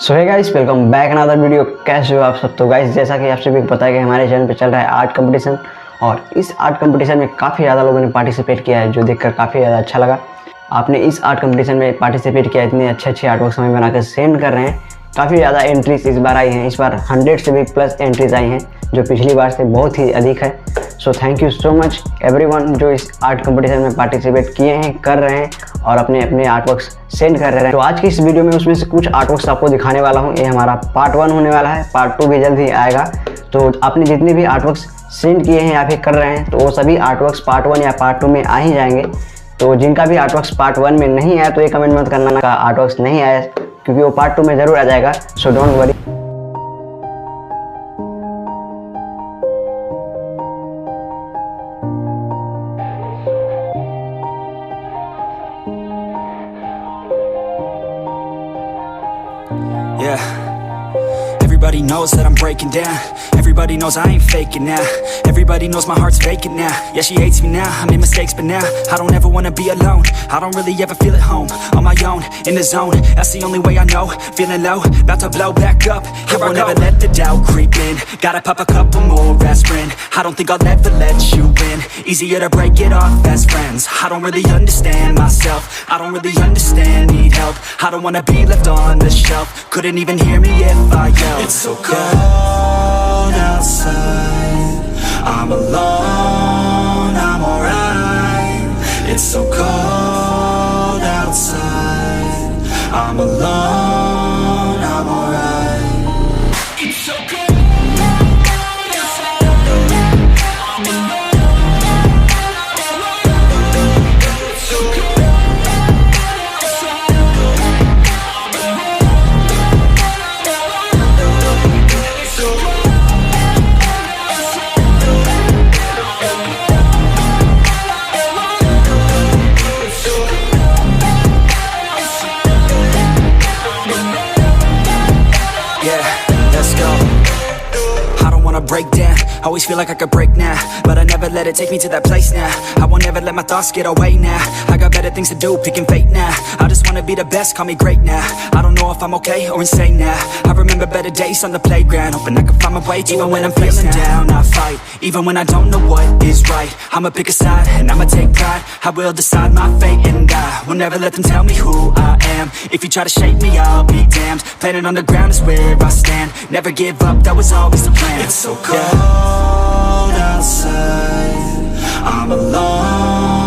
सो hey guys, welcome back another video. कैसे हो आप सब? तो गाइस, जैसा कि आप सभी को पता है कि हमारे चैनल पे चल रहा है आर्ट कंपटीशन, और इस आर्ट कंपटीशन में काफ़ी ज़्यादा लोगों ने पार्टिसिपेट किया है, जो देखकर काफ़ी ज़्यादा अच्छा लगा। आपने इस आर्ट कंपटीशन में पार्टिसिपेट किया, इतने अच्छे आर्ट वर्क हमें बनाकर सेंड कर रहे हैं। काफ़ी ज़्यादा एंट्रीज इस बार आई हैं, इस बार 100 से भी प्लस एंट्रीज आई हैं, जो पिछली बार से बहुत ही अधिक है। So thank you so much everyone जो इस आर्ट कंपटीशन में पार्टिसिपेट किए हैं, कर रहे हैं और अपने अपने आर्ट वर्क्स सेंड कर रहे हैं। तो आज की इस वीडियो में उसमें से कुछ आर्ट वर्क्स आपको दिखाने वाला हूँ। ये हमारा पार्ट 1 होने वाला है, पार्ट 2 भी जल्द ही आएगा। तो आपने जितने भी आर्ट वर्क्स सेंड किए हैं या फिर कर रहे हैं, तो वो सभी आर्ट वर्क्स पार्ट 1 या पार्ट 2 में आ ही जाएंगे। तो जिनका भी आर्ट वर्क्स पार्ट 1 में नहीं आया, तो ये कमेंट मत करना का आर्ट वर्क्स नहीं आया, क्योंकि वो पार्ट 2 में ज़रूर आ जाएगा। So don't worry. Yeah, everybody knows that I'm breaking down. Everybody knows I ain't faking now. Everybody knows my heart's vacant now. Yeah, she hates me now, I made mistakes but now I don't ever wanna be alone. I don't really ever feel at home, on my own, in the zone. That's the only way I know, feeling low, about to blow back up. Here I won't ever let the doubt creep in. Gotta pop a couple more aspirin. I don't think I'll ever let you in. Easier to break it off best friends. I don't really understand myself, I don't really understand, need help. I don't wanna be left on the shelf. Couldn't even hear me if I yelled. It's so cold outside, I'm alone, I'm alright. It's so cold outside, I'm alone, I'm alright. It's so cold outside, I'm alone, it's so cold outside, I'm alone, it's so cold. Break down, always feel like I could break now, but I never let it take me to that place now. I won't ever let my thoughts get away now. I got better things to do, picking fate now. I just wanna be the best, call me great now. I don't know if I'm okay or insane now. I remember better days on the playground, hoping I can find my way even when I'm feeling down. I fight, even when I don't know what is right. I'ma pick a side, and I'ma take pride. I will decide my fate, and I will never let them tell me who I am. If you try to shake me, I'll be damned. Planet on the ground is where I stand. Never give up, that was always the plan. It's so cold outside, I'm alone,